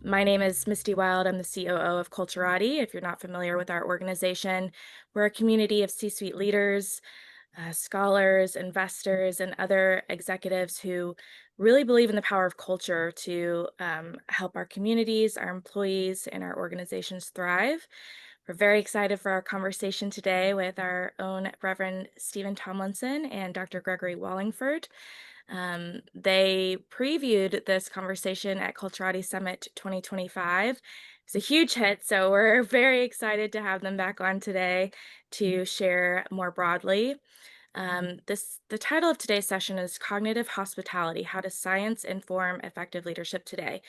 My name is Misty Wild. I'm the COO of Culturati. If you're not familiar with our organization, we're a community of C-suite leaders, scholars, investors, and other executives who really believe in the power of culture to help our communities, our employees, and our organizations thrive. We're very excited for our conversation today with our own Reverend Stephen Tomlinson and Dr. Gregory Wallingford. They previewed this conversation at Culturati Summit 2025. It's a huge hit, so we're very excited to have them back on today to share more broadly. The title of today's session is Cognitive Hospitality: How Does Science Inform Effective Leadership Today?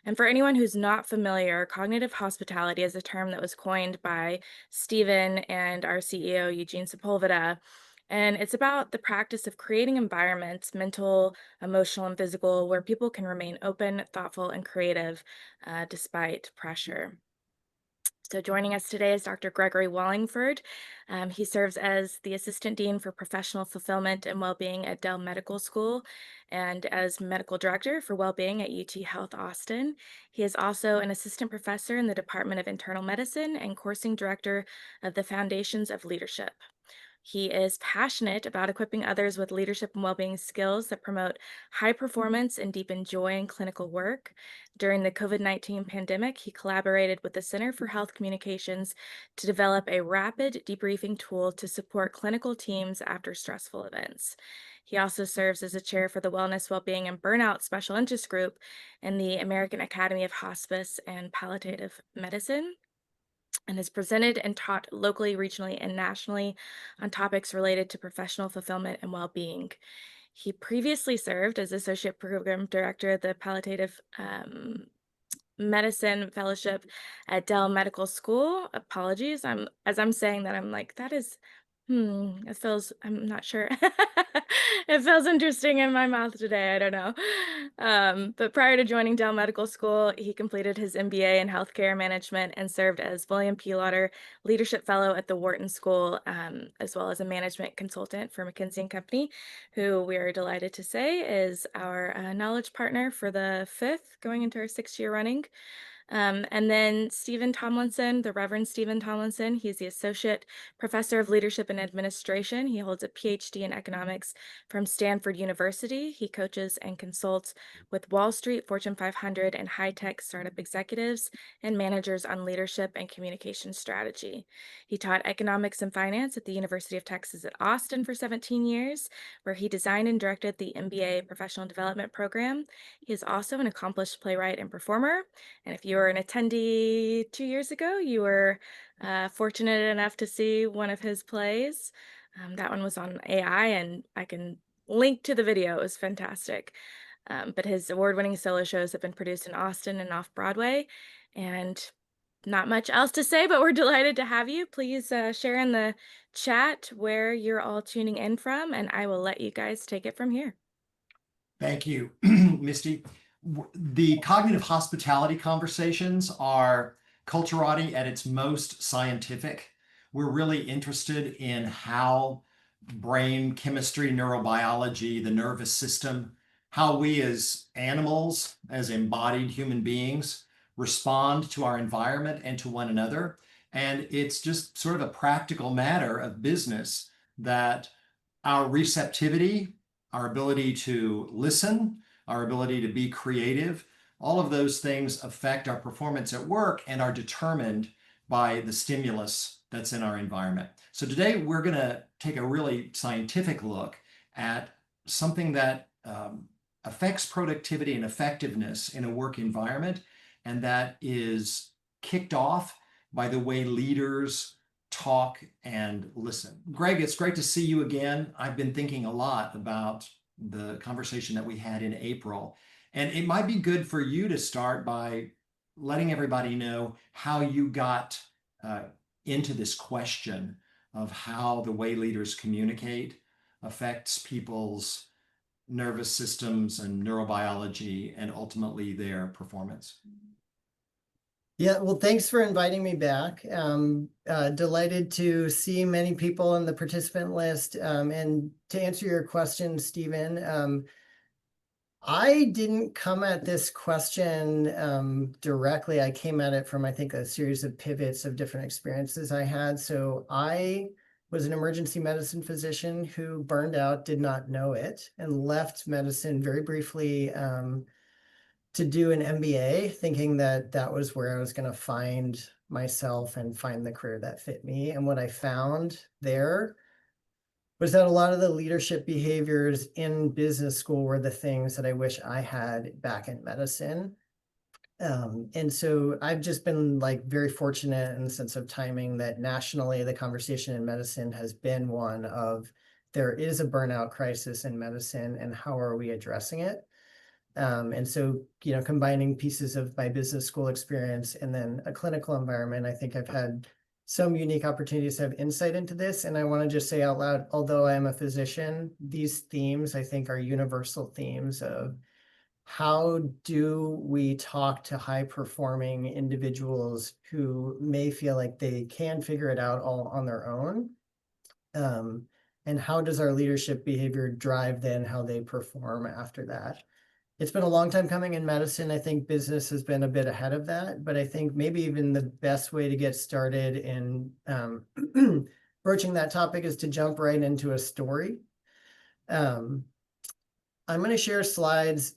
And for anyone who's not familiar, cognitive hospitality is a term that was coined by Stephen and our CEO, Eugene Sepulveda. And it's about the practice of creating environments, mental, emotional, and physical, where people can remain open, thoughtful, and creative despite pressure. So joining us today is Dr. Gregory Wallingford. He serves as the Assistant Dean for Professional Fulfillment and Wellbeing at Dell Medical School and as Medical Director for Wellbeing at UT Health Austin. He is also an Assistant Professor in the Department of Internal Medicine and Coursing Director of the Foundations of Leadership. He is passionate about equipping others with leadership and well-being skills that promote high performance and deepen joy in clinical work. During the COVID-19 pandemic, he collaborated with the Center for Health Communications to develop a rapid debriefing tool to support clinical teams after stressful events. He also serves as a chair for the Wellness, Wellbeing, and Burnout Special Interest Group in the American Academy of Hospice and Palliative Medicine, and has presented and taught locally, regionally, and nationally on topics related to professional fulfillment and well-being. He previously served as Associate Program Director of the Palliative Medicine Fellowship at Dell Medical School. Apologies, as I'm saying that, I'm like, that is, it feels, I'm not sure. It feels interesting in my mouth today. I don't know. But prior to joining Dell Medical School, he completed his MBA in healthcare management and served as William P. Lauder Leadership Fellow at the Wharton School, as well as a management consultant for McKinsey & Company, who we are delighted to say is our knowledge partner for the fifth, going into our sixth year running. And then Stephen Tomlinson, the Reverend Stephen Tomlinson, he's the Associate Professor of Leadership and Administration. He holds a PhD in economics from Stanford University. He coaches and consults with Wall Street, Fortune 500, and high-tech startup executives and managers on leadership and communication strategy. He taught economics and finance at the University of Texas at Austin for 17 years, where he designed and directed the MBA Professional Development Program. He is also an accomplished playwright and performer. And if you were an attendee 2 years ago, you were fortunate enough to see one of his plays. That one was on AI, and I can link to the video. It was fantastic. But his award-winning solo shows have been produced in Austin and off-Broadway. And not much else to say, but we're delighted to have you. Please share in the chat where you're all tuning in from, and I will let you guys take it from here. Thank you, Misty. The cognitive hospitality conversations are Culturati at its most scientific. We're really interested in how brain chemistry, neurobiology, the nervous system, how we as animals, as embodied human beings, respond to our environment and to one another. And it's just sort of a practical matter of business that our receptivity, our ability to listen, our ability to be creative, all of those things affect our performance at work and are determined by the stimulus that's in our environment. So today we're going to take a really scientific look at something that affects productivity and effectiveness in a work environment, and that is kicked off by the way leaders talk and listen. Greg, it's great to see you again. I've been thinking a lot about the conversation that we had in April, and it might be good for you to start by letting everybody know how you got into this question of how the way leaders communicate affects people's nervous systems and neurobiology and ultimately their performance. Yeah, well, thanks for inviting me back. Delighted to see many people on the participant list. And to answer your question, Stephen, I didn't come at this question directly. I came at it from, I think, a series of pivots of different experiences I had. So I was an emergency medicine physician who burned out, did not know it, and left medicine very briefly to do an MBA, thinking that that was where I was going to find myself and find the career that fit me. And what I found there was that a lot of the leadership behaviors in business school were the things that I wish I had back in medicine. And so I've just been like very fortunate in the sense of timing that nationally the conversation in medicine has been one of there is a burnout crisis in medicine and how are we addressing it? And so, combining pieces of my business school experience and then a clinical environment, I think I've had some unique opportunities to have insight into this. And I want to just say out loud, although I am a physician, these themes I think are universal themes of how do we talk to high performing individuals who may feel like they can figure it out all on their own? And how does our leadership behavior drive then how they perform after that? It's been a long time coming in medicine. I think business has been a bit ahead of that, but I think maybe even the best way to get started in broaching that topic is to jump right into a story. I'm going to share slides.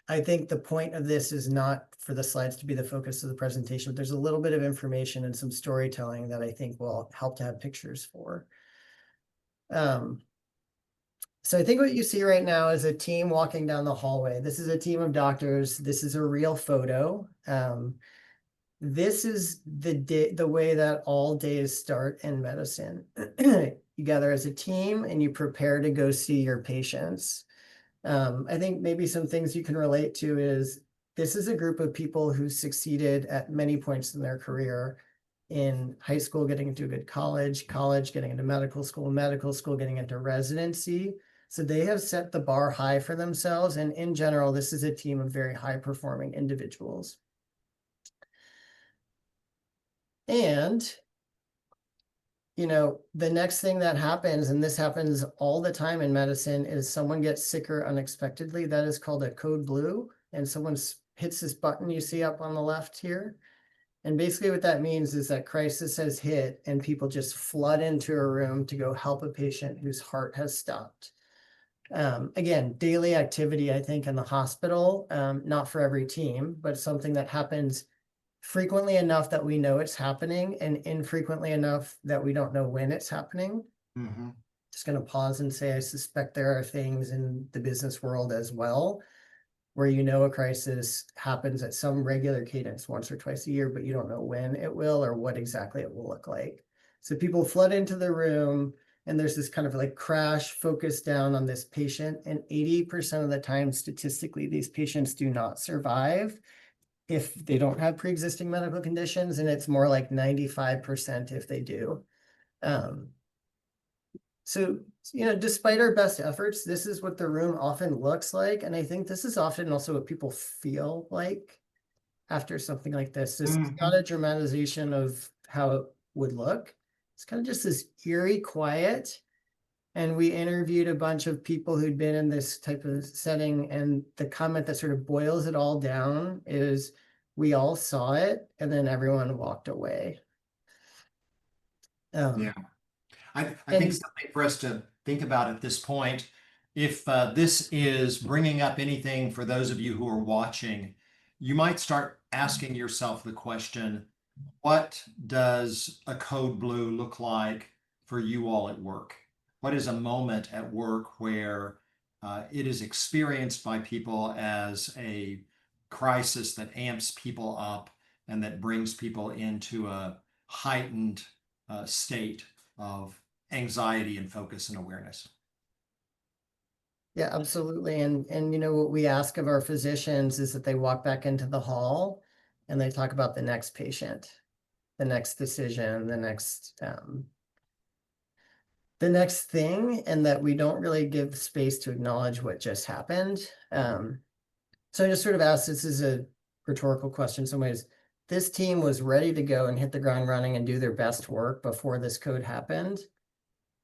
I think the point of this is not for the slides to be the focus of the presentation, but there's a little bit of information and some storytelling that I think will help to have pictures for. So I think what you see right now is a team walking down the hallway. This is a team of doctors. This is a real photo. This is the way that all days start in medicine. You gather as a team and you prepare to go see your patients. I think maybe some things you can relate to is this is a group of people who succeeded at many points in their career. In high school, getting into a good college, getting into medical school, getting into residency. So they have set the bar high for themselves. And in general, this is a team of very high performing individuals. And, the next thing that happens, and this happens all the time in medicine, is someone gets sicker unexpectedly. That is called a code blue. And someone hits this button you see up on the left here. And basically what that means is that crisis has hit and people just flood into a room to go help a patient whose heart has stopped. Again, daily activity, I think, in the hospital, not for every team, but something that happens frequently enough that we know it's happening and infrequently enough that we don't know when it's happening. Mm-hmm. Just going to pause and say, I suspect there are things in the business world as well, where a crisis happens at some regular cadence once or twice a year, but you don't know when it will or what exactly it will look like. So people flood into the room and there's this kind of like crash focus down on this patient. And 80% of the time, statistically, these patients do not survive if they don't have pre-existing medical conditions. And it's more like 95% if they do. So, despite our best efforts, this is what the room often looks like. And I think this is often also what people feel like after something like this. This is not a dramatization of how it would look. It's kind of just this eerie quiet. And we interviewed a bunch of people who'd been in this type of setting. And the comment that sort of boils it all down is we all saw it and then everyone walked away. Yeah. I think something for us to think about at this point, if this is bringing up anything for those of you who are watching, you might start asking yourself the question, what does a code blue look like for you all at work? What is a moment at work where it is experienced by people as a crisis that amps people up and that brings people into a heightened state of anxiety and focus and awareness? Yeah, absolutely. And what we ask of our physicians is that they walk back into the hall and they talk about the next patient, the next decision, the next thing, and that we don't really give space to acknowledge what just happened. So I just sort of asked, this is a rhetorical question in some ways. This team was ready to go and hit the ground running and do their best work before this code happened.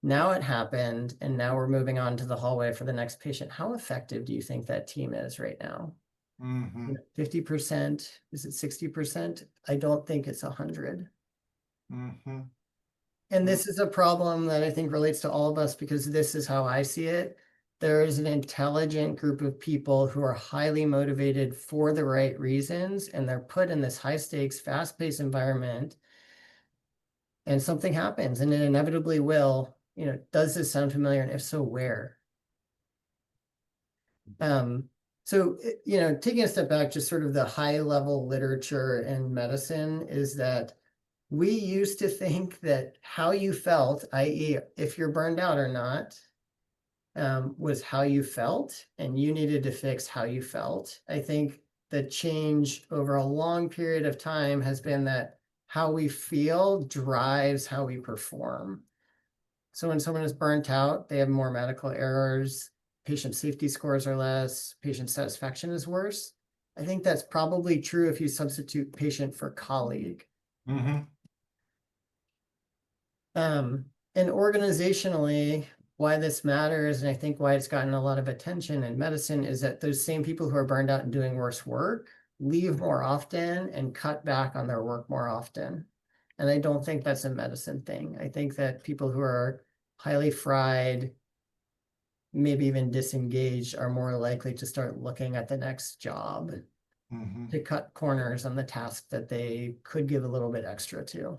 Now it happened, and now we're moving on to the hallway for the next patient. How effective do you think that team is right now? 50%? Is it 60%? I don't think it's 100. And this is a problem that I think relates to all of us, because this is how I see it. There is an intelligent group of people who are highly motivated for the right reasons, and they're put in this high stakes, fast paced environment, and something happens, and it inevitably will. Does this sound familiar? And if so, where? So, taking a step back, just sort of the high level literature in medicine is that we used to think that how you felt, i.e., if you're burned out or not, was how you felt, and you needed to fix how you felt. I think the change over a long period of time has been that how we feel drives how we perform. So when someone is burnt out, they have more medical errors, patient safety scores are less, patient satisfaction is worse. I think that's probably true if you substitute patient for colleague. And organizationally, why this matters, and I think why it's gotten a lot of attention in medicine, is that those same people who are burned out and doing worse work leave more often and cut back on their work more often. And I don't think that's a medicine thing. I think that people who are highly fried, maybe even disengaged, are more likely to start looking at the next job to cut corners on the task that they could give a little bit extra to.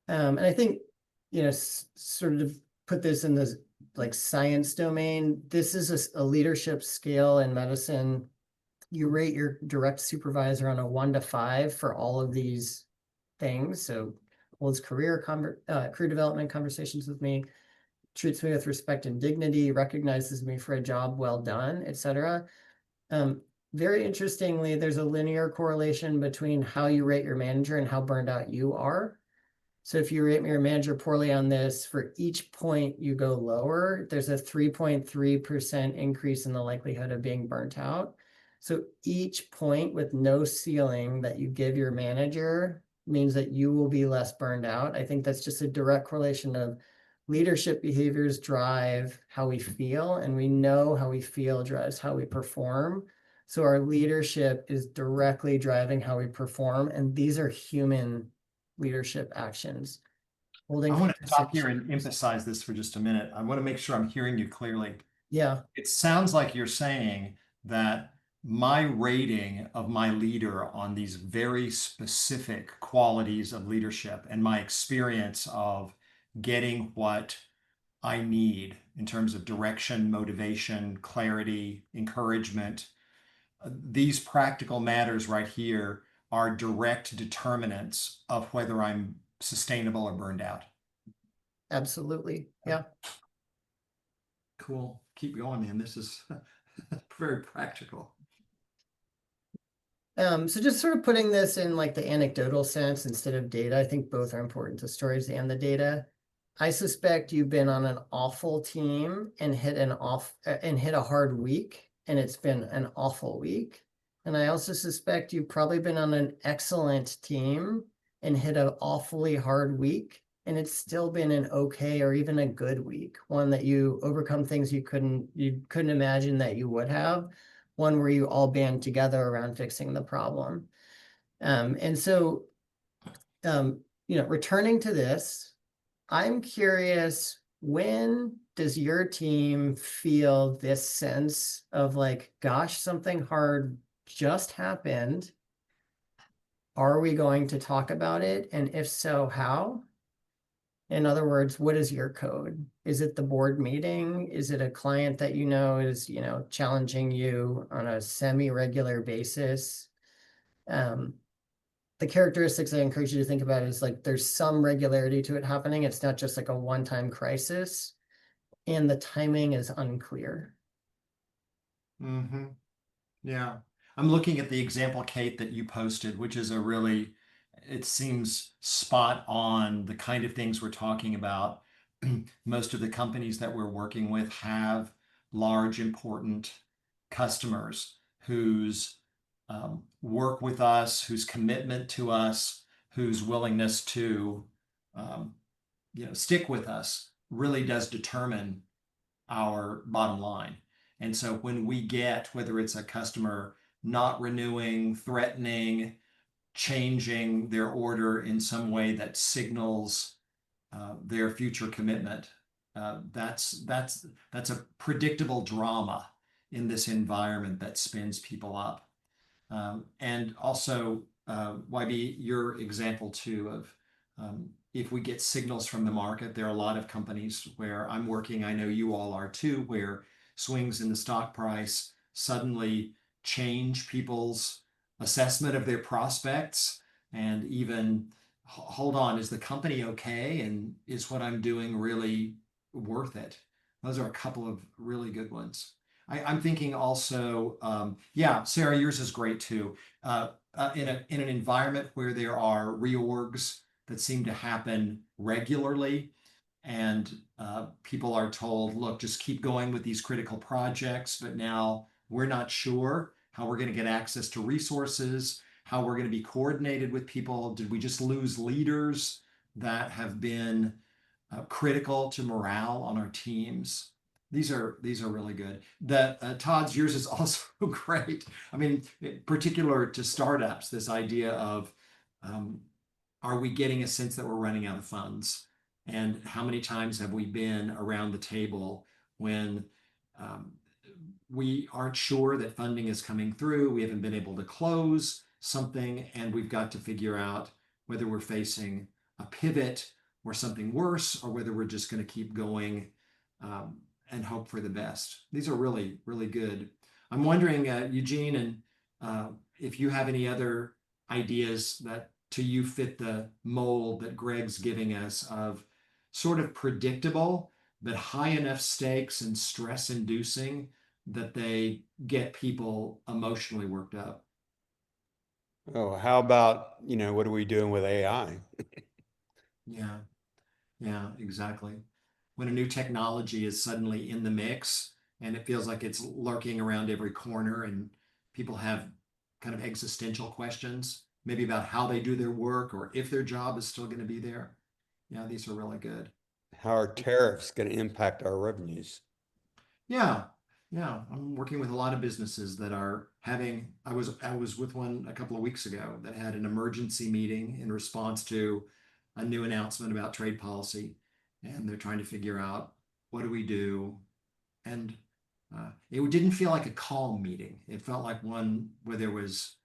And I think, sort of put this in this like science domain. This is a leadership scale in medicine. You rate your direct supervisor on a 1 to 5 for all of these things. So holds career development conversations with me, treats me with respect and dignity, recognizes me for a job well done, etc. Very interestingly, there's a linear correlation between how you rate your manager and how burned out you are. So if you rate your manager poorly on this, for each point you go lower, there's a 3.3% increase in the likelihood of being burnt out. So each point with no ceiling that you give your manager means that you will be less burned out. I think that's just a direct correlation of leadership behaviors drive how we feel, and we know how we feel drives how we perform. So our leadership is directly driving how we perform, and these are human leadership actions. I want to stop here and emphasize this for just a minute. I want to make sure I'm hearing you clearly. Yeah. It sounds like you're saying that my rating of my leader on these very specific qualities of leadership and my experience of getting what I need in terms of direction, motivation, clarity, encouragement, these practical matters right here are direct determinants of whether I'm sustainable or burned out. Absolutely. Yeah. Cool. Keep going, man. This is very practical. So just sort of putting this in like the anecdotal sense instead of data, I think both are important to stories and the data. I suspect you've been on an awful team and hit a hard week, and it's been an awful week. And I also suspect you've probably been on an excellent team and hit an awfully hard week, and it's still been an okay or even a good week, one that you overcome things you couldn't imagine that you would have, one where you all band together around fixing the problem. And so, returning to this, I'm curious, when does your team feel this sense of like, gosh, something hard just happened? Are we going to talk about it? And if so, how? In other words, what is your code? Is it the board meeting? Is it a client that is, challenging you on a semi-regular basis? The characteristics I encourage you to think about is like there's some regularity to it happening. It's not just like a one-time crisis, and the timing is unclear. Yeah. I'm looking at the example, Kate, that you posted, which is it seems spot on the kind of things we're talking about. Most of the companies that we're working with have large, important customers whose work with us, whose commitment to us, whose willingness to stick with us really does determine our bottom line. And so when we get, whether it's a customer not renewing, threatening, changing their order in some way that signals their future commitment, that's a predictable drama in this environment that spins people up. And also, YB, your example too of if we get signals from the market, there are a lot of companies where I'm working, I know you all are too, where swings in the stock price suddenly change people's assessment of their prospects and even hold on, is the company okay? And is what I'm doing really worth it? Those are a couple of really good ones. I'm thinking also, yeah, Sarah, yours is great too. In an environment where there are reorgs that seem to happen regularly, and people are told, look, just keep going with these critical projects, but now we're not sure how we're going to get access to resources, how we're going to be coordinated with people. Did we just lose leaders that have been critical to morale on our teams? These are really good. That Todd's, yours is also great. I mean, particular to startups, this idea of are we getting a sense that we're running out of funds? And how many times have we been around the table when um, we aren't sure that funding is coming through, we haven't been able to close something, and we've got to figure out whether we're facing a pivot or something worse, or whether we're just going to keep going and hope for the best. These are really, really good. I'm wondering, Eugene, and if you have any other ideas that to you fit the mold that Greg's giving us of sort of predictable, but high enough stakes and stress inducing that they get people emotionally worked up. Oh, how about, what are we doing with AI? Yeah, yeah, exactly. When a new technology is suddenly in the mix and it feels like it's lurking around every corner, and people have kind of existential questions, maybe about how they do their work or if their job is still going to be there. Yeah, these are really good. How are tariffs going to impact our revenues? Yeah, yeah. I'm working with a lot of businesses that are having. I was with one a couple of weeks ago that had an emergency meeting in response to a new announcement about trade policy, and they're trying to figure out what do we do. And it didn't feel like a calm meeting. It felt like one where there was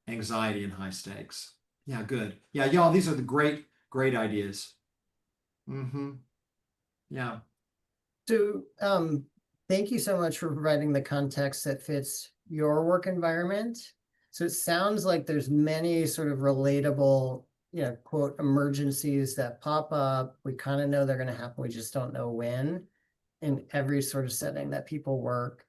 anxiety and high stakes. Yeah, good. Yeah, y'all, these are the great, great ideas. Mm-hmm. Yeah. So, thank you so much for providing the context that fits your work environment. So it sounds like there's many sort of relatable, quote, emergencies that pop up. We kind of know they're going to happen. We just don't know when in every sort of setting that people work.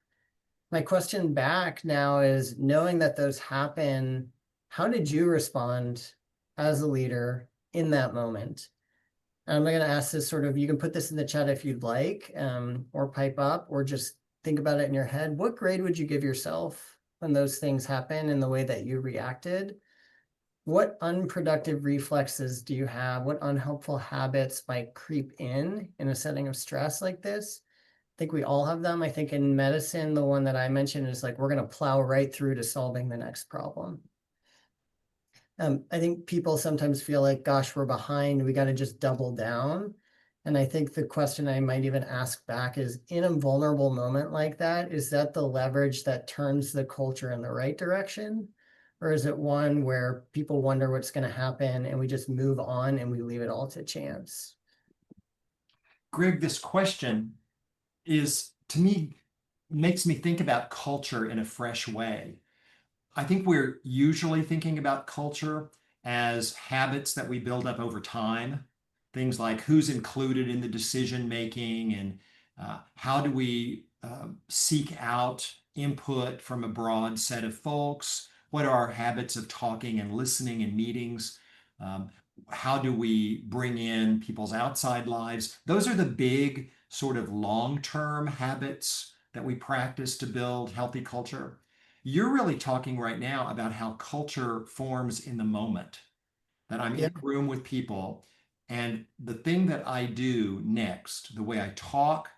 My question back now is, knowing that those happen, how did you respond as a leader in that moment? I'm going to ask this sort of, you can put this in the chat if you'd like, or pipe up, or just think about it in your head. What grade would you give yourself when those things happen in the way that you reacted? What unproductive reflexes do you have? What unhelpful habits might creep in a setting of stress like this? I think we all have them. I think in medicine, the one that I mentioned is like, we're going to plow right through to solving the next problem. I think people sometimes feel like, gosh, we're behind, we got to just double down. And I think the question I might even ask back is, in a vulnerable moment like that, is that the leverage that turns the culture in the right direction? Or is it one where people wonder what's going to happen and we just move on and we leave it all to chance? Greg, this question is, to me, makes me think about culture in a fresh way. I think we're usually thinking about culture as habits that we build up over time. Things like who's included in the decision making, and how do we seek out input from a broad set of folks? What are our habits of talking and listening in meetings? Um, how do we bring in people's outside lives? Those are the big sort of long-term habits that we practice to build healthy culture. You're really talking right now about how culture forms in the moment, that I'm in Yeah. a room with people And the thing that I do next, the way I talk,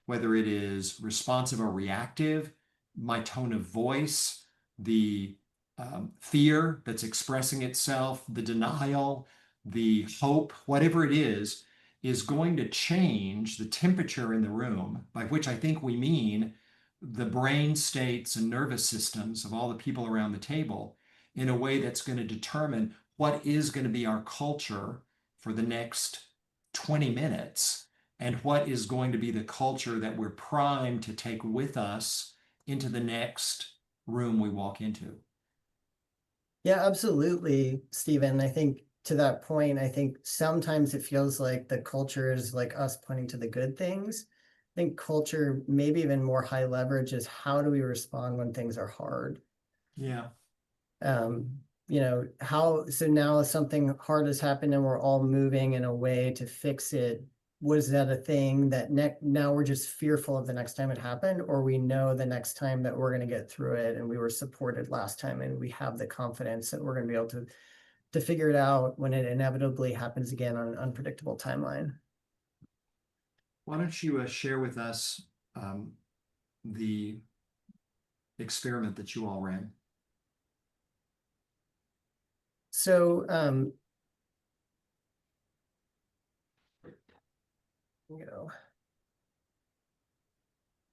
whether it is responsive or reactive, my tone of voice, the fear that's expressing itself, the denial, the hope, whatever it is going to change the temperature in the room, by which I think we mean the brain states and nervous systems of all the people around the table, in a way that's going to determine what is going to be our culture for the next 20 minutes and what is going to be the culture that we're primed to take with us into the next room we walk into. Yeah, absolutely, Stephen. I think to that point, I think sometimes it feels like the culture is like us pointing to the good things. I think culture, maybe even more high leverage, is how do we respond when things are hard? Yeah. So now if something hard has happened and we're all moving in a way to fix it, was that a thing that now we're just fearful of the next time it happened, or we know the next time that we're going to get through it and we were supported last time and we have the confidence that we're going to be able to figure it out when it inevitably happens again on an unpredictable timeline? Why don't you share with us the experiment that you all ran? So,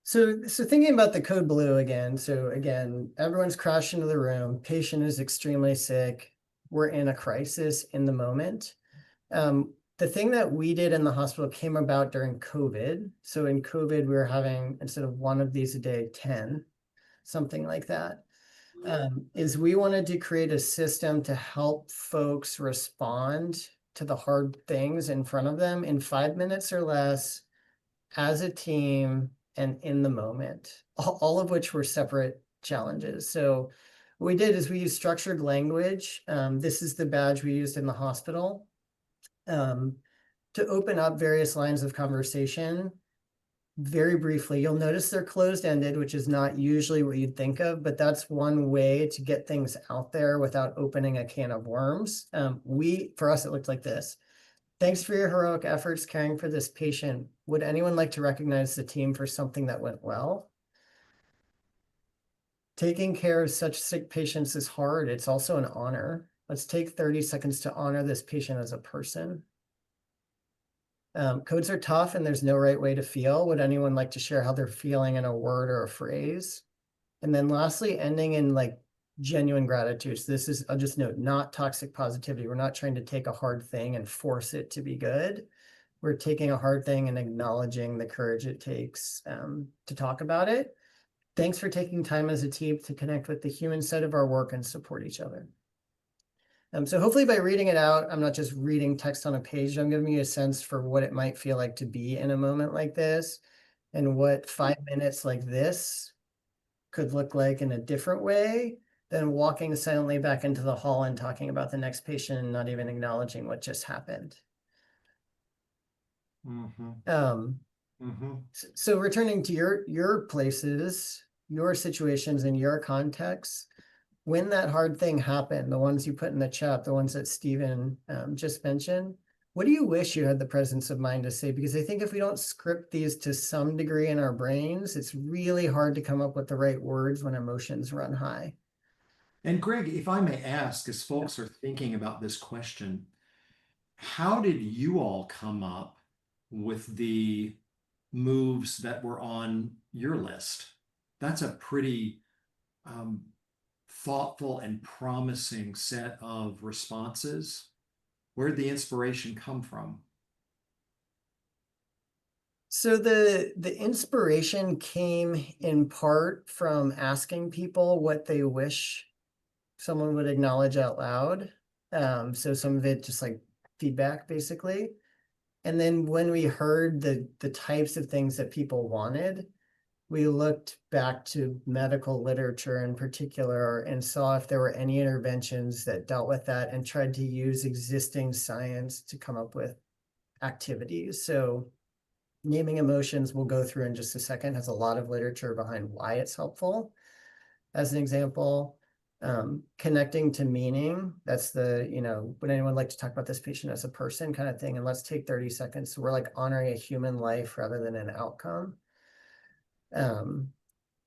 So thinking about the code blue again. So again, everyone's crashed into the room. Patient is extremely sick. We're in a crisis in the moment. The thing that we did in the hospital came about during COVID. So in COVID, we were having, instead of one of these a day, 10, something like that. Is we wanted to create a system to help folks respond to the hard things in front of them in 5 minutes or less, as a team and in the moment, all of which were separate challenges. So what we did is we used structured language. This is the badge we used in the hospital to open up various lines of conversation. Very briefly, you'll notice they're closed-ended, which is not usually what you'd think of, but that's one way to get things out there without opening a can of worms. For us, it looked like this. Thanks for your heroic efforts caring for this patient. Would anyone like to recognize the team for something that went well? Taking care of such sick patients is hard. It's also an honor. Let's take 30 seconds to honor this patient as a person. Codes are tough and there's no right way to feel. Would anyone like to share how they're feeling in a word or a phrase? And then lastly, ending in like genuine gratitude. So this is, I'll just note, not toxic positivity. We're not trying to take a hard thing and force it to be good. We're taking a hard thing and acknowledging the courage it takes to talk about it. Thanks for taking time as a team to connect with the human side of our work and support each other. So hopefully by reading it out, I'm not just reading text on a page, I'm giving you a sense for what it might feel like to be in a moment like this and what 5 minutes like this could look like in a different way than walking silently back into the hall and talking about the next patient and not even acknowledging what just happened. So returning to your places, your situations, and your contexts, when that hard thing happened, the ones you put in the chat, the ones that Stephen just mentioned, what do you wish you had the presence of mind to say? Because I think if we don't script these to some degree in our brains, it's really hard to come up with the right words when emotions run high. And Greg, if I may ask, as folks are thinking about this question, how did you all come up with the moves that were on your list? That's a pretty thoughtful and promising set of responses. Where did the inspiration come from? So the inspiration came in part from asking people what they wish someone would acknowledge out loud. So some of it just like feedback, basically. And then when we heard the types of things that people wanted, we looked back to medical literature in particular and saw if there were any interventions that dealt with that and tried to use existing science to come up with activities. So naming emotions, we'll go through in just a second, has a lot of literature behind why it's helpful. As an example, Connecting to meaning, that's the, would anyone like to talk about this patient as a person kind of thing? And let's take 30 seconds. So we're like honoring a human life rather than an outcome. And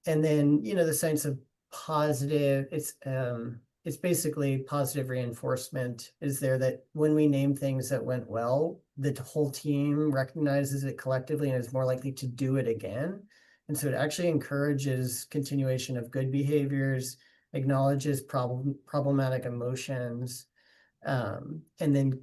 then, the sense of positive, it's basically positive reinforcement is there, that when we name things that went well, the whole team recognizes it collectively and is more likely to do it again. And so it actually encourages continuation of good behaviors, acknowledges problematic emotions, and then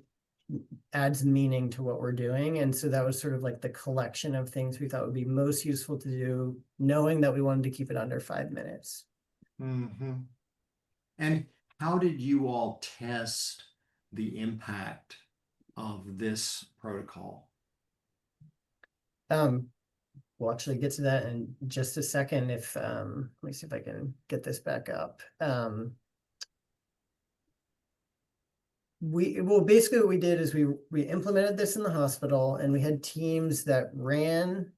adds meaning to what we're doing. And so that was sort of like the collection of things we thought would be most useful to do, knowing that we wanted to keep it under 5 minutes. Mm-hmm. And how did you all test the impact of this protocol? We'll actually get to that in just a second. If let me see if I can get this back up. Basically what we did is we implemented this in the hospital, and we had teams that ran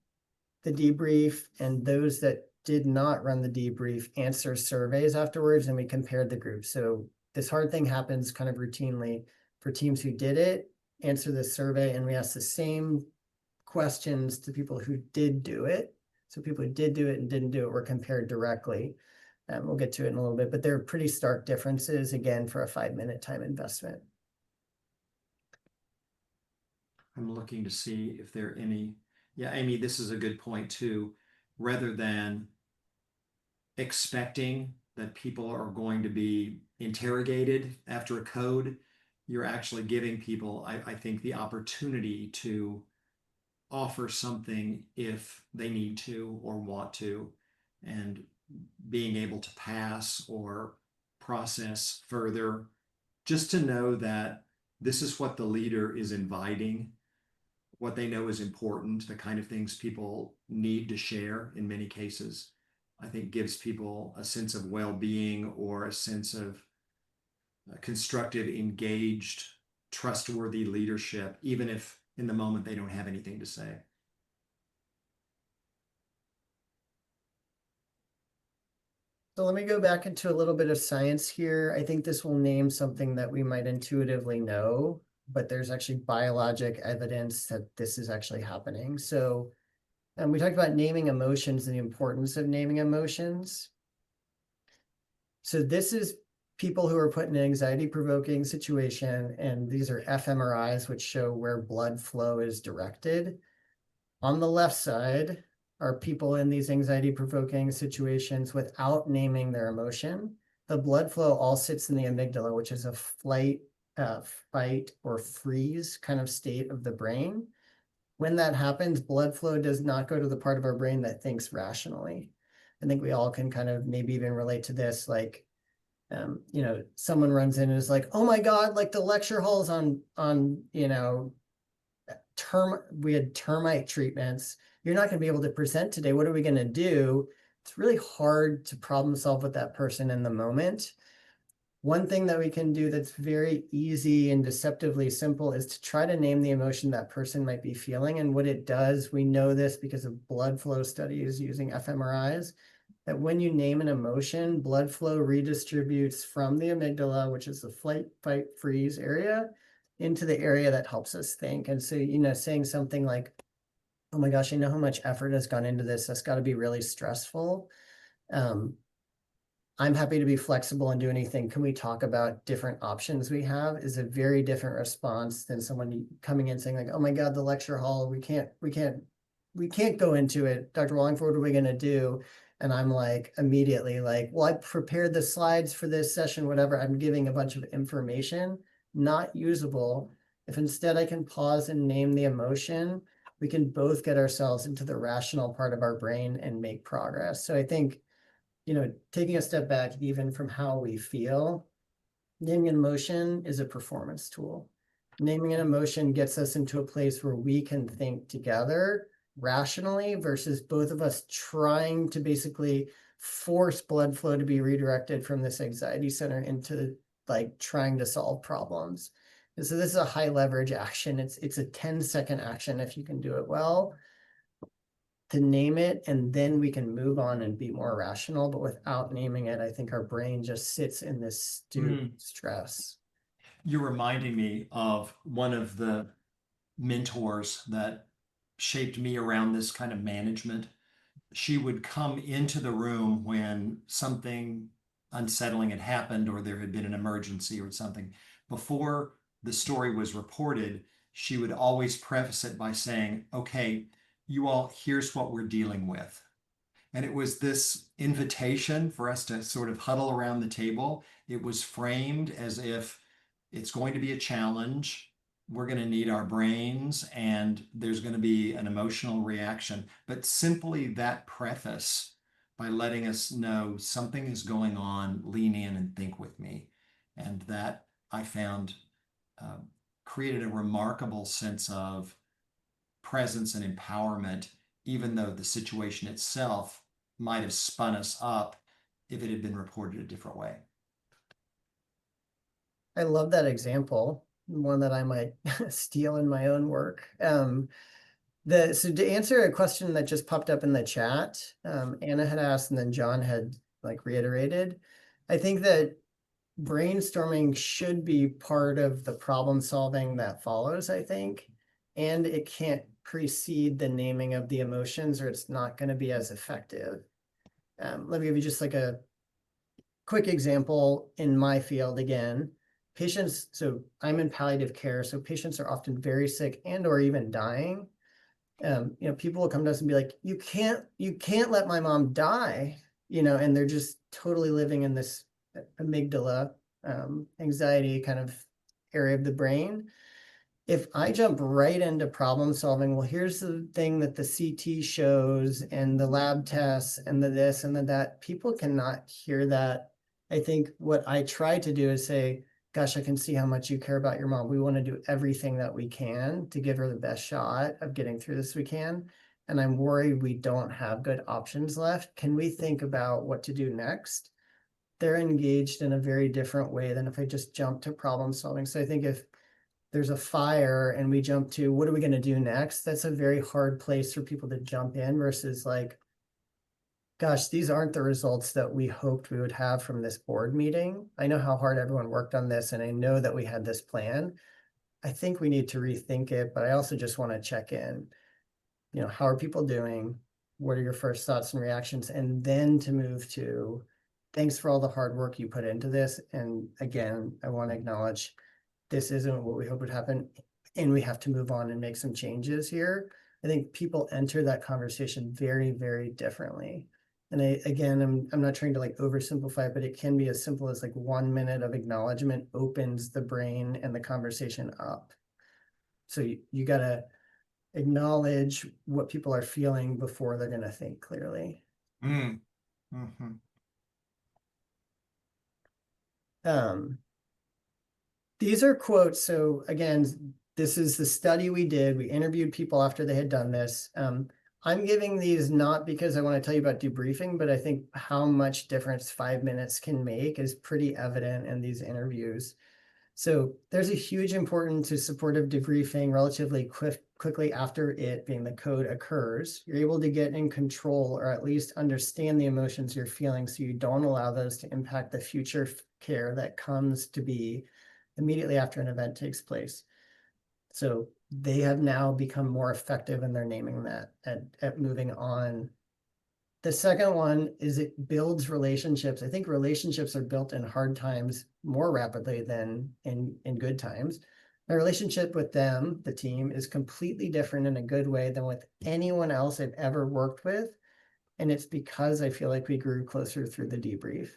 the debrief, and those that did not run the debrief answer surveys afterwards, and we compared the groups. So this hard thing happens kind of routinely for teams who did it, answer this survey, and we asked the same questions to people who did do it. So people who did do it and didn't do it were compared directly. We'll get to it in a little bit, but there are pretty stark differences, again, for a 5-minute time investment. I'm looking to see if there are any. Yeah, Amy, this is a good point too. Rather than expecting that people are going to be interrogated after a code, you're actually giving people, I think, the opportunity to offer something if they need to or want to, and being able to pass or process further, just to know that this is what the leader is inviting, what they know is important, the kind of things people need to share in many cases, I think gives people a sense of well-being or a sense of constructive, engaged, trustworthy leadership, even if in the moment they don't have anything to say. So let me go back into a little bit of science here. I think this will name something that we might intuitively know, but there's actually biologic evidence that this is actually happening. So we talked about naming emotions and the importance of naming emotions. So this is people who are put in an anxiety-provoking situation, and these are fMRIs, which show where blood flow is directed. On the left side are people in these anxiety-provoking situations without naming their emotion. The blood flow all sits in the amygdala, which is a flight, fight, or freeze kind of state of the brain. When that happens, blood flow does not go to the part of our brain that thinks rationally. I think we all can kind of maybe even relate to this, like, someone runs in and is like, oh my God, like the lecture hall's on, we had termite treatments. You're not going to be able to present today. What are we going to do? It's really hard to problem solve with that person in the moment. One thing that we can do that's very easy and deceptively simple is to try to name the emotion that person might be feeling. And what it does, we know this because of blood flow studies using fMRIs, that when you name an emotion, blood flow redistributes from the amygdala, which is the flight, fight, freeze area, into the area that helps us think. And so, saying something like, oh my gosh, I know how much effort has gone into this. That's got to be really stressful. I'm happy to be flexible and do anything. Can we talk about different options we have? Is a very different response than someone coming in saying like, oh my God, the lecture hall, we can't go into it. Dr. Wallingford, what are we going to do? And I'm like, immediately like, well, I prepared the slides for this session, whatever. I'm giving a bunch of information, not usable. If instead I can pause and name the emotion, we can both get ourselves into the rational part of our brain and make progress. So I think, taking a step back, even from how we feel, naming an emotion is a performance tool. Naming an emotion gets us into a place where we can think together rationally versus both of us trying to basically force blood flow to be redirected from this anxiety center into like trying to solve problems. And so this is a high leverage action. It's a 10-second action if you can do it well. to name it, and then we can move on and be more rational. But without naming it, I think our brain just sits in this stewed stress. You're reminding me of one of the mentors that shaped me around this kind of management. She would come into the room when something unsettling had happened or there had been an emergency or something. Before the story was reported, she would always preface it by saying, okay, you all, here's what we're dealing with. And it was this invitation for us to sort of huddle around the table. It was framed as if it's going to be a challenge. We're going to need our brains and there's going to be an emotional reaction. But simply that preface, by letting us know something is going on, lean in and think with me. And that I found created a remarkable sense of presence and empowerment, even though the situation itself might have spun us up if it had been reported a different way. I love that example, one that I might steal in my own work. So to answer a question that just popped up in the chat, Anna had asked and then John had like reiterated, I think that brainstorming should be part of the problem solving that follows, I think, and it can't precede the naming of the emotions or it's not going to be as effective. Let me give you just like a quick example in my field again. Patients, so I'm in palliative care, so patients are often very sick and or even dying. People will come to us and be like, you can't let my mom die, and they're just totally living in this amygdala anxiety kind of area of the brain. If I jump right into problem solving, well, here's the thing that the CT shows and the lab tests and the this and the that, people cannot hear that. I think what I try to do is say, gosh, I can see how much you care about your mom. We want to do everything that we can to give her the best shot of getting through this we can. And I'm worried we don't have good options left. Can we think about what to do next? They're engaged in a very different way than if I just jump to problem solving. So I think if there's a fire and we jump to what are we going to do next, that's a very hard place for people to jump in versus like, gosh, these aren't the results that we hoped we would have from this board meeting. I know how hard everyone worked on this and I know that we had this plan. I think we need to rethink it, but I also just want to check in. How are people doing? What are your first thoughts and reactions? And then to move to, thanks for all the hard work you put into this. And again, I want to acknowledge this isn't what we hope would happen, and we have to move on and make some changes here. I think people enter that conversation very, very differently. And I'm not trying to like oversimplify it, but it can be as simple as like 1 minute of acknowledgement opens the brain and the conversation up. So you got to acknowledge what people are feeling before they're going to think clearly. Mm-hmm. These are quotes. So again, this is the study we did. We interviewed people after they had done this. I'm giving these not because I want to tell you about debriefing, but I think how much difference 5 minutes can make is pretty evident in these interviews. So there's a huge importance to supportive debriefing relatively quickly after it being the code occurs. You're able to get in control or at least understand the emotions you're feeling so you don't allow those to impact the future care that comes to be immediately after an event takes place. So they have now become more effective in their naming that at moving on. The second one is it builds relationships. I think relationships are built in hard times more rapidly than in good times. My relationship with them, the team, is completely different in a good way than with anyone else I've ever worked with. And it's because I feel like we grew closer through the debrief.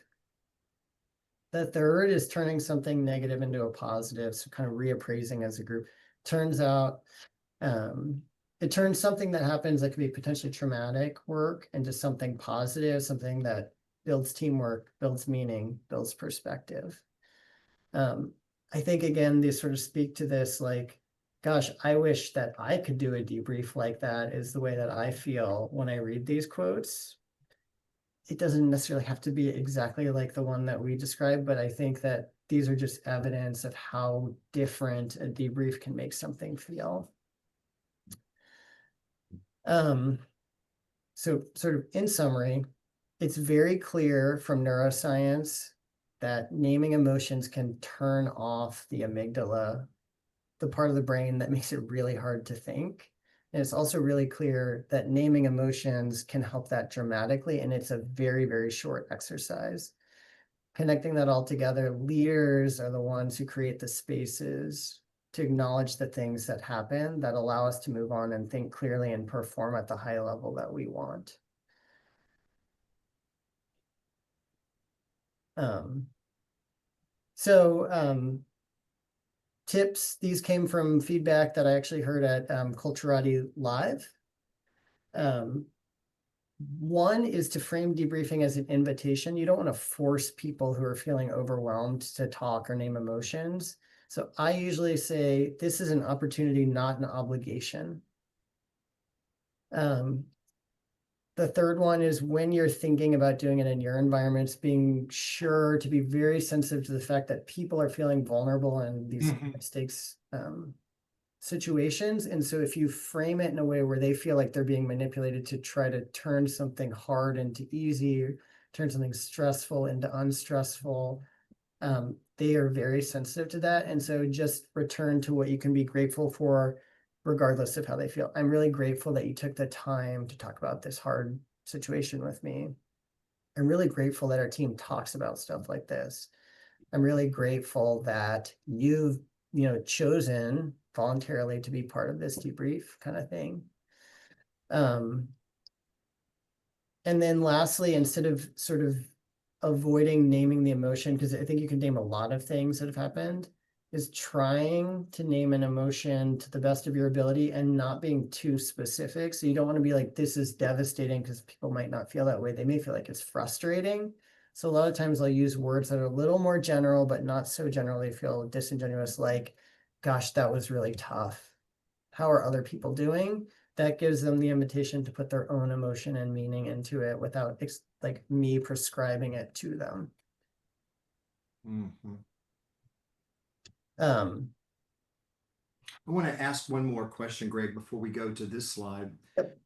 The third is turning something negative into a positive, so kind of reappraising as a group. Turns out it turns something that happens that could be potentially traumatic work into something positive, something that builds teamwork, builds meaning, builds perspective. I think, again, these sort of speak to this like, gosh, I wish that I could do a debrief like that is the way that I feel when I read these quotes. It doesn't necessarily have to be exactly like the one that we described, but I think that these are just evidence of how different a debrief can make something feel. So sort of in summary, it's very clear from neuroscience that naming emotions can turn off the amygdala, the part of the brain that makes it really hard to think. And it's also really clear that naming emotions can help that dramatically, and it's a very, very short exercise. Connecting that all together, leaders are the ones who create the spaces to acknowledge the things that happen that allow us to move on and think clearly and perform at the high level that we want. Tips, these came from feedback that I actually heard at Culturati Live. One is to frame debriefing as an invitation. You don't want to force people who are feeling overwhelmed to talk or name emotions. So I usually say, this is an opportunity, not an obligation. The third one is when you're thinking about doing it in your environments, being sure to be very sensitive to the fact that people are feeling vulnerable in these mistakes situations. And so if you frame it in a way where they feel like they're being manipulated to try to turn something hard into easy, turn something stressful into unstressful, they are very sensitive to that. And so just return to what you can be grateful for, regardless of how they feel. I'm really grateful that you took the time to talk about this hard situation with me. I'm really grateful that our team talks about stuff like this. I'm really grateful that you've, chosen voluntarily to be part of this debrief kind of thing. And then lastly, instead of sort of avoiding naming the emotion, because I think you can name a lot of things that have happened, is trying to name an emotion to the best of your ability and not being too specific. So you don't want to be like, this is devastating, because people might not feel that way. They may feel like it's frustrating. So a lot of times I'll use words that are a little more general, but not so general they feel disingenuous, like, gosh, that was really tough. How are other people doing? That gives them the invitation to put their own emotion and meaning into it without like me prescribing it to them. I want to ask one more question, Greg, before we go to this slide. Yep.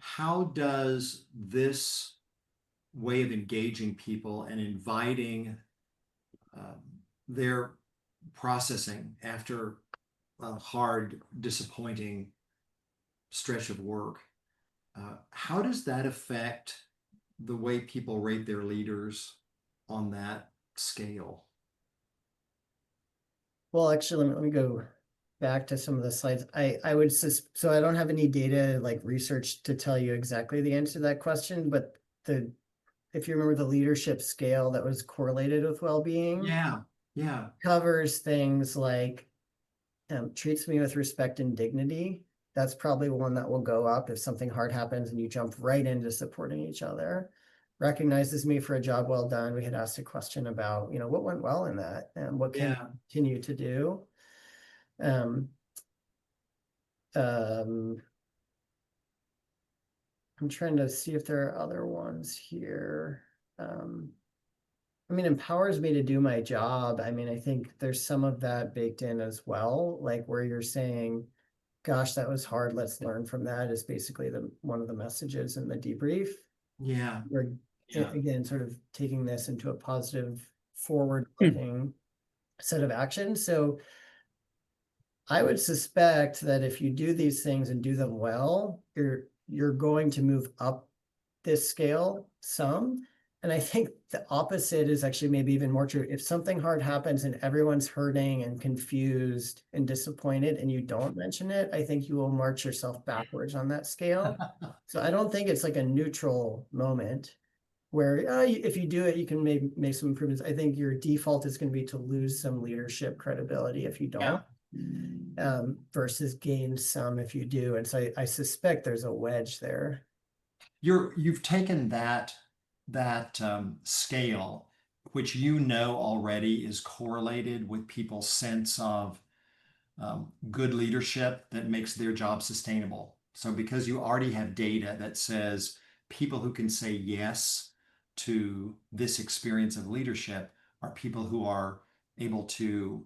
How does this way of engaging people and inviting their processing after a hard, disappointing stretch of work, how does that affect the way people rate their leaders on that scale? Well, actually, let me go back to some of the slides. I would so I don't have any data like research to tell you exactly the answer to that question, but if you remember the leadership scale that was correlated with well-being, yeah, covers things like treats me with respect and dignity. That's probably one that will go up if something hard happens and you jump right into supporting each other. Recognizes me for a job well done. We had asked a question about, what went well in that and what can you continue to do. I'm trying to see if there are other ones here. Empowers me to do my job. I think there's some of that baked in as well, like where you're saying, gosh, that was hard. Let's learn from that is basically one of the messages in the debrief. We're again sort of taking this into a positive, forward-looking set of actions. So I would suspect that if you do these things and do them well, you're going to move up this scale some. And I think the opposite is actually maybe even more true. If something hard happens and everyone's hurting and confused and disappointed and you don't mention it, I think you will march yourself backwards on that scale. So I don't think it's like a neutral moment where if you do it, you can make some improvements. I think your default is going to be to lose some leadership credibility if you don't, versus gain some if you do. And so I suspect there's a wedge there. You've taken that scale, which already is correlated with people's sense of good leadership that makes their job sustainable. So because you already have data that says people who can say yes to this experience of leadership are people who are able to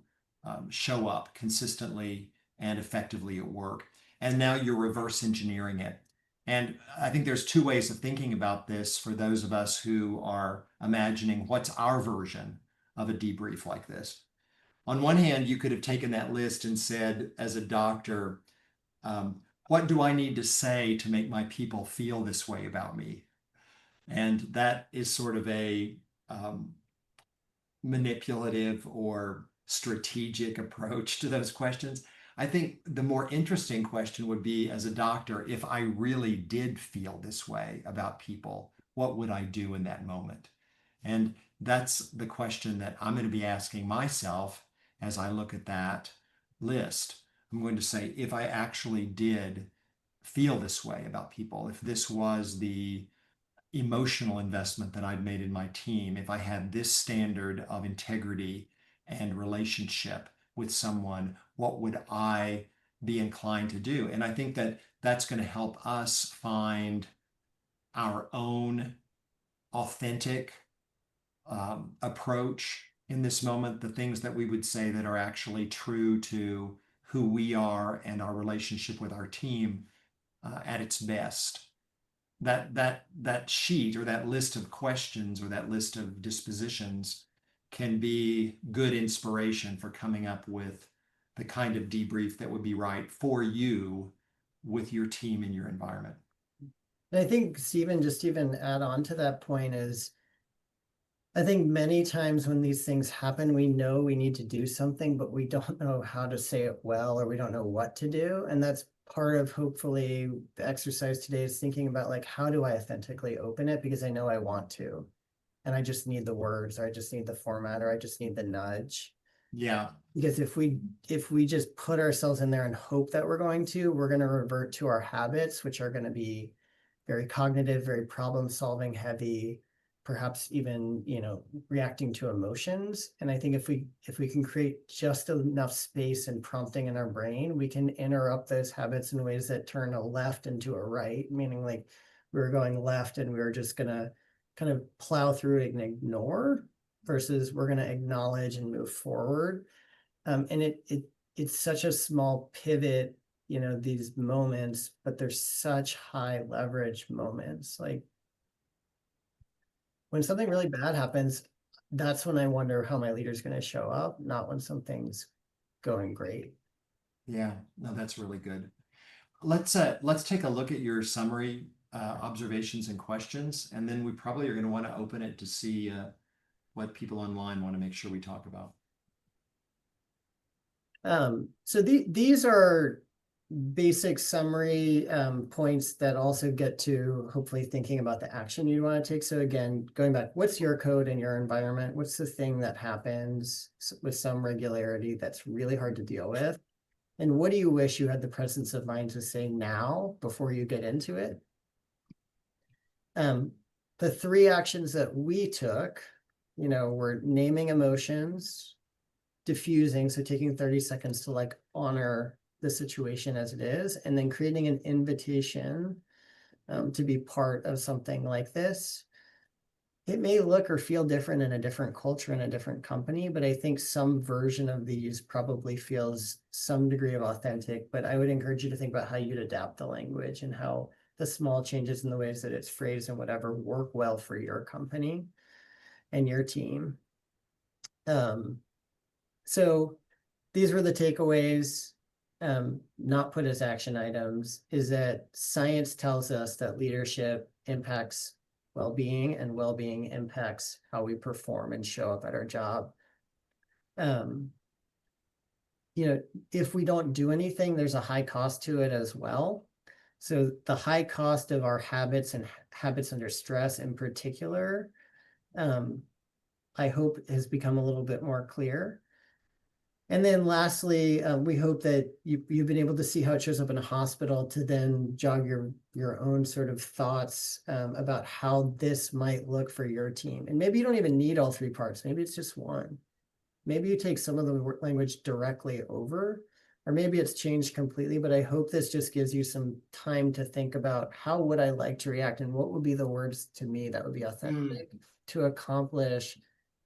show up consistently and effectively at work. and now you're reverse engineering it. And I think there's two ways of thinking about this for those of us who are imagining what's our version of a debrief like this. On one hand, you could have taken that list and said, as a doctor, what do I need to say to make my people feel this way about me? And that is sort of a manipulative or strategic approach to those questions. I think the more interesting question would be, as a doctor, if I really did feel this way about people, what would I do in that moment? And that's the question that I'm going to be asking myself as I look at that list. I'm going to say, if I actually did feel this way about people, if this was the emotional investment that I'd made in my team, if I had this standard of integrity and relationship with someone, what would I be inclined to do? And I think that that's going to help us find our own authentic approach in this moment, the things that we would say that are actually true to who we are and our relationship with our team at its best. That sheet or that list of questions or that list of dispositions can be good inspiration for coming up with the kind of debrief that would be right for you with your team and your environment. And I think, Stephen, just even add on to that point is, I think many times when these things happen, we know we need to do something, but we don't know how to say it well, or we don't know what to do. And that's part of, hopefully, the exercise today is thinking about, like, how do I authentically open it? Because I know I want to, and I just need the words, or I just need the format, or I just need the nudge. Yeah. Because if we just put ourselves in there and hope that we're going to revert to our habits, which are going to be very cognitive, very problem solving heavy, perhaps even, reacting to emotions. And I think if we can create just enough space and prompting in our brain, we can interrupt those habits in ways that turn a left into a right, meaning like we were going left and we were just gonna kind of plow through it and ignore, versus we're gonna acknowledge and move forward. And it's such a small pivot, these moments, but they're such high leverage moments. Like, when something really bad happens, that's when I wonder how my leader's going to show up, not when something's going great. Yeah, no, that's really good. Let's take a look at your summary observations and questions, and then we probably are going to want to open it to see what people online want to make sure we talk about. So these are basic summary points that also get to hopefully thinking about the action you want to take. So again, going back, what's your code in your environment? What's the thing that happens with some regularity that's really hard to deal with? And what do you wish you had the presence of mind to say now before you get into it? The three actions that we took, were naming emotions, diffusing, so taking 30 seconds to like honor the situation as it is, and then creating an invitation to be part of something like this. It may look or feel different in a different culture, in a different company, but I think some version of these probably feels some degree of authentic. But I would encourage you to think about how you'd adapt the language and how the small changes in the ways that it's phrased and whatever work well for your company and your team. So these were the takeaways, not put as action items, is that science tells us that leadership impacts well-being, and well-being impacts how we perform and show up at our job. If we don't do anything, there's a high cost to it as well. So the high cost of our habits and habits under stress in particular, I hope has become a little bit more clear. And then lastly, we hope that you've been able to see how it shows up in a hospital to then jog your own sort of thoughts about how this might look for your team. And maybe you don't even need all three parts. Maybe it's just one. Maybe you take some of the language directly over, or maybe it's changed completely. But I hope this just gives you some time to think about, how would I like to react, and what would be the words to me that would be authentic to accomplish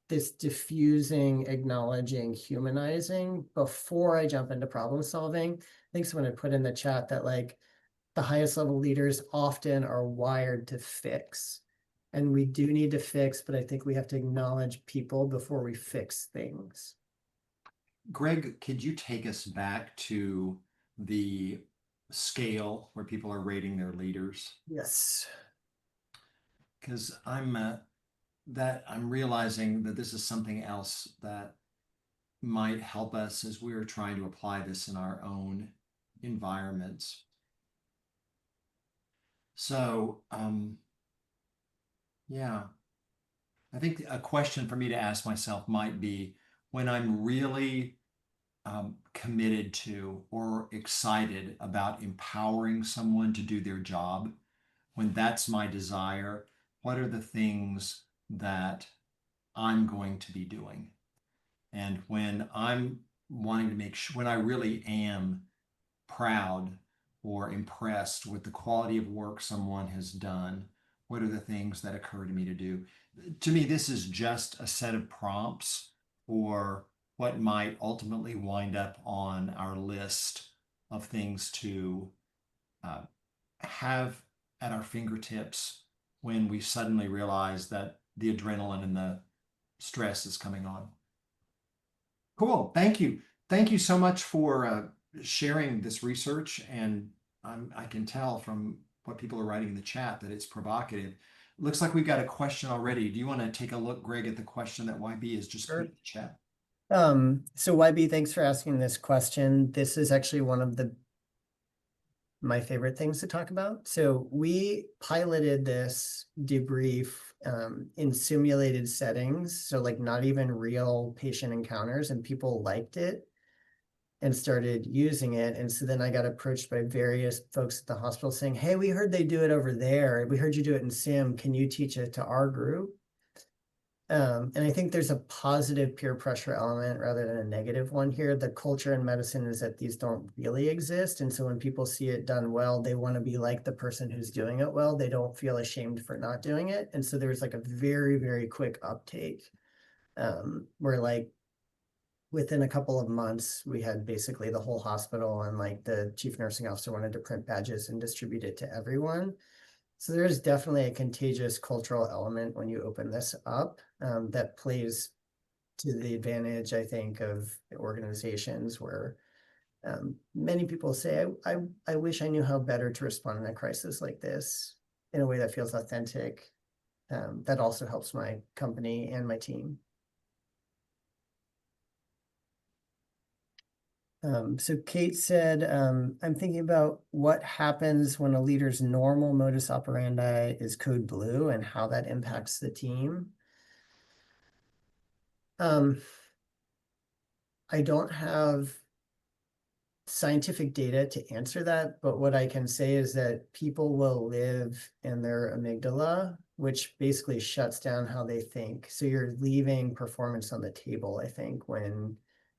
this diffusing, acknowledging, humanizing before I jump into problem solving. I think someone had put in the chat that like the highest level leaders often are wired to fix. And we do need to fix, but I think we have to acknowledge people before we fix things. Greg, could you take us back to the scale where people are rating their leaders? Yes. Because I'm realizing that this is something else that might help us as we're trying to apply this in our own environments. So, yeah, I think a question for me to ask myself might be when I'm really committed to or excited about empowering someone to do their job, when that's my desire, what are the things that I'm going to be doing? And when I'm wanting to make sure, when I really am proud or impressed with the quality of work someone has done, what are the things that occur to me to do? To me, this is just a set of prompts or what might ultimately wind up on our list of things to uh, have at our fingertips when we suddenly realize that the adrenaline and the stress is coming on. Cool. Thank you. Thank you so much for sharing this research. And I can tell from what people are writing in the chat that it's provocative. Looks like we've got a question already. Do you want to take a look, Greg, at the question that YB has just put in the chat? So YB, thanks for asking this question. This is actually one of my favorite things to talk about. So we piloted this debrief in simulated settings, so like not even real patient encounters, and people liked it and started using it. And so then I got approached by various folks at the hospital saying, hey, we heard they do it over there. We heard you do it in sim. Can you teach it to our group? And I think there's a positive peer pressure element rather than a negative one here. The culture in medicine is that these don't really exist. And so when people see it done well, they want to be like the person who's doing it well. They don't feel ashamed for not doing it. And so there's like a very, very quick uptake where like within a couple of months, we had basically the whole hospital and like the chief nursing officer wanted to print badges and distribute it to everyone. So there's definitely a contagious cultural element when you open this up that plays to the advantage, I think, of organizations where many people say, I wish I knew how better to respond in a crisis like this in a way that feels authentic. That also helps my company and my team. So Kate said, I'm thinking about what happens when a leader's normal modus operandi is code blue and how that impacts the team. I don't have scientific data to answer that, but what I can say is that people will live in their amygdala, which basically shuts down how they think. So you're leaving performance on the table, I think, when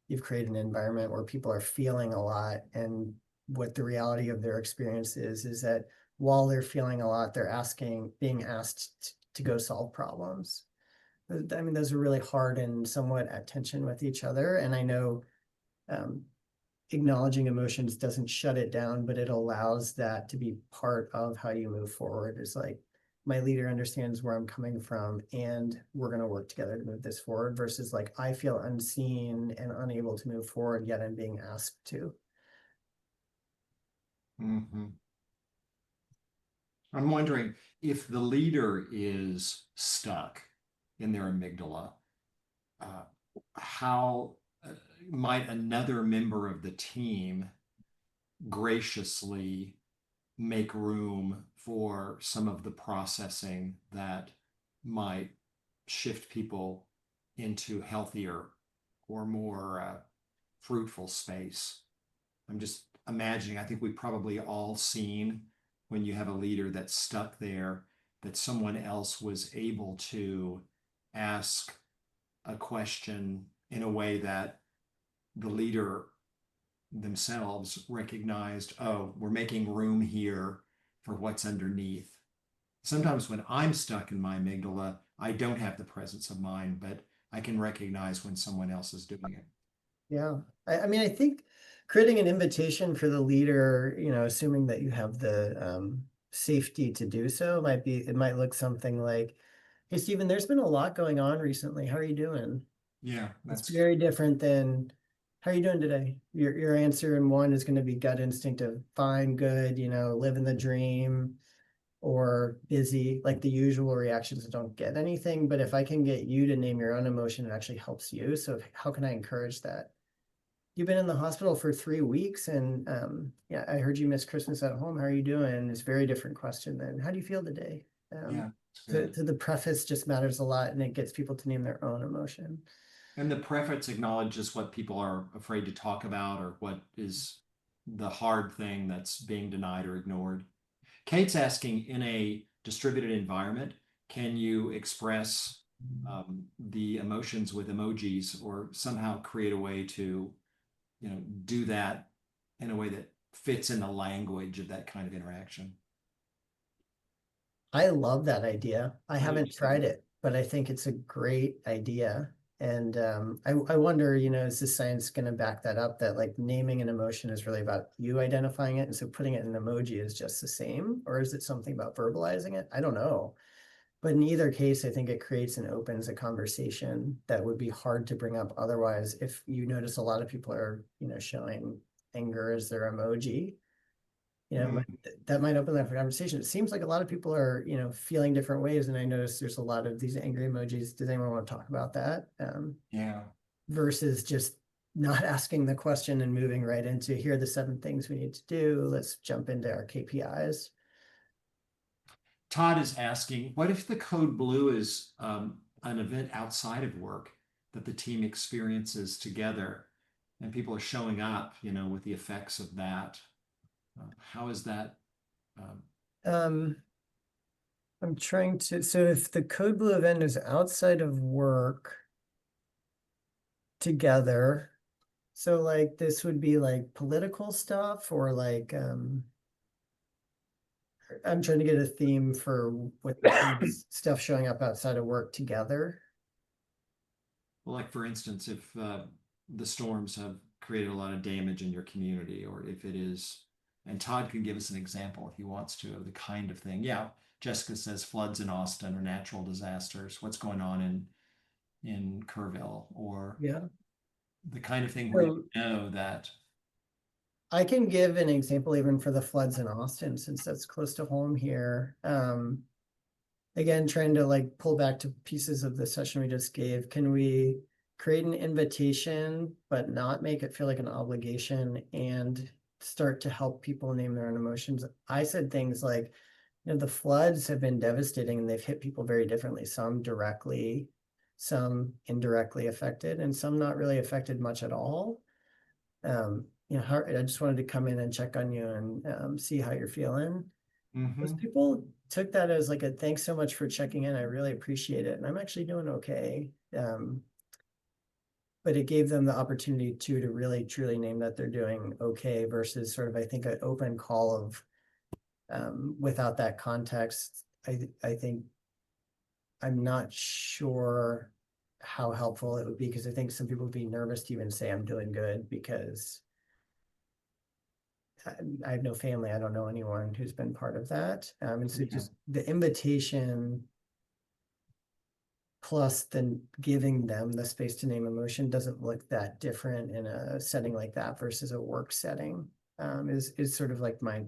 you've created an environment where people are feeling a lot, and what the reality of their experience is that while they're feeling a lot, they're being asked to go solve problems. I mean, those are really hard and somewhat at tension with each other. And I know acknowledging emotions doesn't shut it down, but it allows that to be part of how you move forward. Is like, my leader understands where I'm coming from and we're going to work together to move this forward, versus like, I feel unseen and unable to move forward, yet I'm being asked to. Mm-hmm. I'm wondering if the leader is stuck in their amygdala, how might another member of the team graciously make room for some of the processing that might shift people into healthier or more fruitful space? I'm just imagining, I think we've probably all seen when you have a leader that's stuck there, that someone else was able to ask a question in a way that the leader themselves recognized, oh, we're making room here for what's underneath. Sometimes when I'm stuck in my amygdala, I don't have the presence of mind, but I can recognize when someone else is doing it. Yeah. I mean, I think creating an invitation for the leader, assuming that you have the safety to do so, it might look something like, hey, Stephen, there's been a lot going on recently. How are you doing? Yeah, It's that's very different than, how are you doing today? Your answer in one is going to be gut instinctive, fine, good, living the dream, or busy, like the usual reactions that don't get anything. But if I can get you to name your own emotion, it actually helps you. So how can I encourage that? You've been in the hospital for 3 weeks, and yeah, I heard you missed Christmas at home. How are you doing? It's a very different question than how do you feel today? yeah, it's So, good. so the preface just matters a lot, and it gets people to name their own emotion. And the preface acknowledges what people are afraid to talk about or what is the hard thing that's being denied or ignored. Kate's asking, in a distributed environment, can you express the emotions with emojis or somehow create a way to, do that in a way that fits in the language of that kind of interaction? I love that idea. I I do haven't too. tried it, but I think it's a great idea. And I wonder, is the science going to back that up? That like naming an emotion is really about you identifying it, and so putting it in an emoji is just the same, or is it something about verbalizing it? I don't know. But in either case, I think it creates and opens a conversation that would be hard to bring up otherwise. If you notice a lot of people are, showing anger as their emoji, Mm, that might open up a conversation. It seems like a lot of people are, feeling different ways. And I notice there's a lot of these angry emojis. Does anyone want to talk about that? yeah. Versus just not asking the question and moving right into here are the 7 things we need to do. Let's jump into our KPIs. Todd is asking, what if the code blue is an event outside of work that the team experiences together and people are showing up, with the effects of that? How is that? Um, Um, I'm trying to, so if the code blue event is outside of work together, so like this would be like political stuff or like, I'm trying to get a theme for with the team's stuff showing up outside of work together. well, like for instance, if the storms have created a lot of damage in your community, or if it is, and Todd can give us an example if he wants to of the kind of thing. Yeah, Jessica says floods in Austin or natural disasters. What's going on in Kerrville, or Yeah. the kind of thing where you So know that. I can give an example even for the floods in Austin, since that's close to home here. Again, trying to like pull back to pieces of the session we just gave. Can we create an invitation, but not make it feel like an obligation and start to help people name their own emotions? I said things like, the floods have been devastating and they've hit people very differently. Some directly, some indirectly affected, and some not really affected much at all. I just wanted to come in and check on you and see how you're feeling. Most Mhm. people took that as like a thanks so much for checking in. I really appreciate it. And I'm actually doing okay. But it gave them the opportunity to really truly name that they're doing okay versus sort of, I think, an open call of without that context. I think I'm not sure how helpful it would be because I think some people would be nervous to even say I'm doing good because I have no family. I don't know anyone who's been part of that. And so Yeah. just the invitation plus then giving them the space to name emotion doesn't look that different in a setting like that versus a work setting, is sort of like my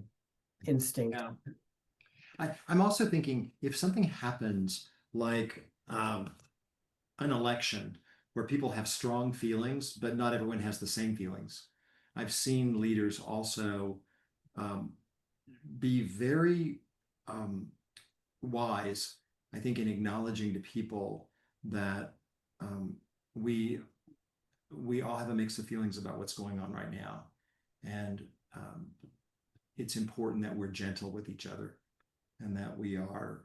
instinct. Yeah. I'm also thinking if something happens like an election where people have strong feelings, but not everyone has the same feelings. I've seen leaders also um, be very um, wise, I think, in acknowledging to people that um, we we all have a mix of feelings about what's going on right now, and um, it's important that we're gentle with each other and that we are,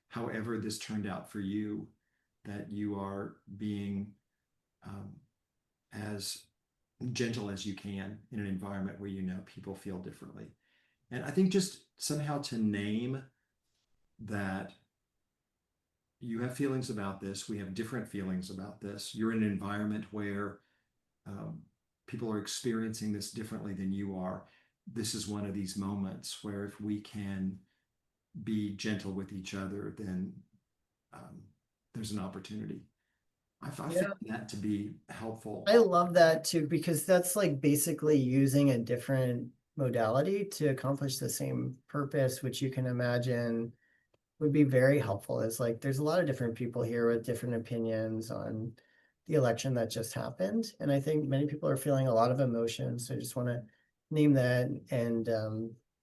however this turned out for you, that you are being um, as gentle as you can in an environment where people feel differently. And I think just somehow to name that you have feelings about this. We have different feelings about this. You're in an environment where um, people are experiencing this differently than you are. This is one of these moments where if we can be gentle with each other, then um, there's an opportunity. I found Yeah. that to be helpful. I love that too, because that's like basically using a different modality to accomplish the same purpose, which you can imagine would be very helpful. Is like there's a lot of different people here with different opinions on the election that just happened. And I think many people are feeling a lot of emotions. So I just want to name that and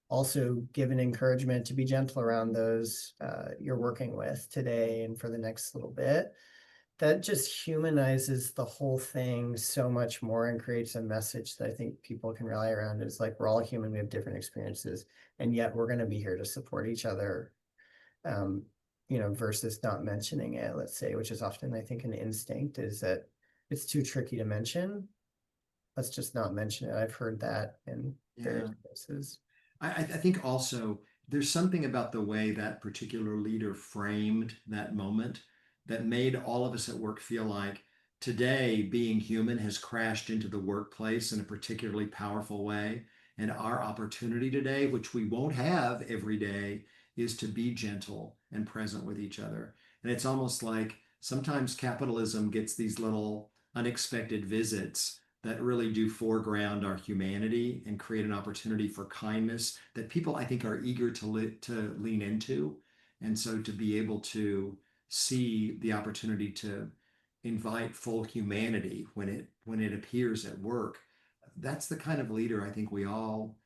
also give an encouragement to be gentle around those you're working with today and for the next little bit. That just humanizes the whole thing so much more and creates a message that I think people can rally around. It's like we're all human, we have different experiences, and yet we're going to be here to support each other. Um, versus not mentioning it, let's say, which is often I think an instinct is that it's too tricky to mention. Let's just not mention it. I've heard that in various Yeah. places. I think also there's something about the way that particular leader framed that moment that made all of us at work feel like today being human has crashed into the workplace in a particularly powerful way. And our opportunity today, which we won't have every day, is to be gentle and present with each other. And it's almost like sometimes capitalism gets these little unexpected visits that really do foreground our humanity and create an opportunity for kindness that people I think are eager to lean into. And so to be able to see the opportunity to invite full humanity when it appears at work, that's the kind of leader I think we all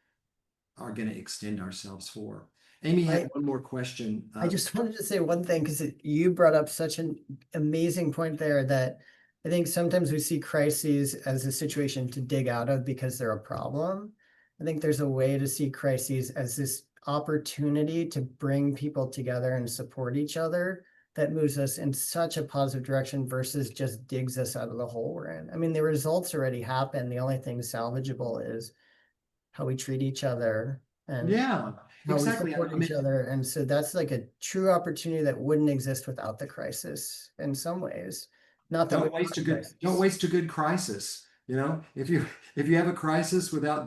are going to extend ourselves for. Amy had one more question. I just wanted to say one thing because you brought up such an amazing point there that I think sometimes we see crises as a situation to dig out of because they're a problem. I think there's a way to see crises as this opportunity to bring people together and support each other that moves us in such a positive direction versus just digs us out of the hole we're in. I mean, the results already happen. The only thing salvageable is how we treat each other and Yeah, how we exactly. support I each mean, other. And so that's like a true opportunity that wouldn't exist without the crisis in some ways. Not that we want a don't crisis. waste a good crisis. You know, if you have a crisis without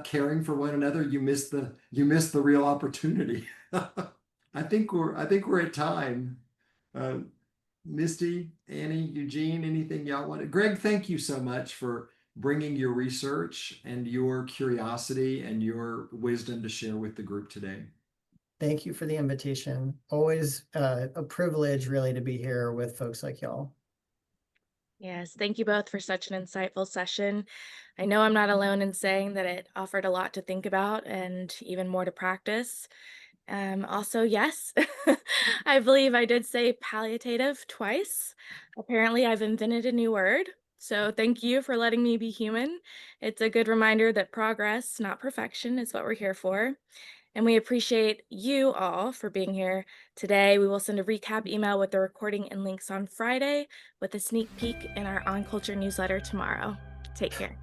caring for one another, you miss the real opportunity. I think we're at time. Uh, Misty, Annie, Eugene, anything y'all want? Greg, thank you so much for bringing your research and your curiosity and your wisdom to share with the group today. Thank you for the invitation. Always a privilege really to be here with folks like y'all. Yes, thank you both for such an insightful session. I know I'm not alone in saying that it offered a lot to think about and even more to practice. Also, yes, I believe I did say palliative twice. Apparently, I've invented a new word. So, thank you for letting me be human. It's a good reminder that progress, not perfection, is what we're here for. And we appreciate you all for being here today. We will send a recap email with the recording and links on Friday with a sneak peek in our On Culture newsletter tomorrow. Take care.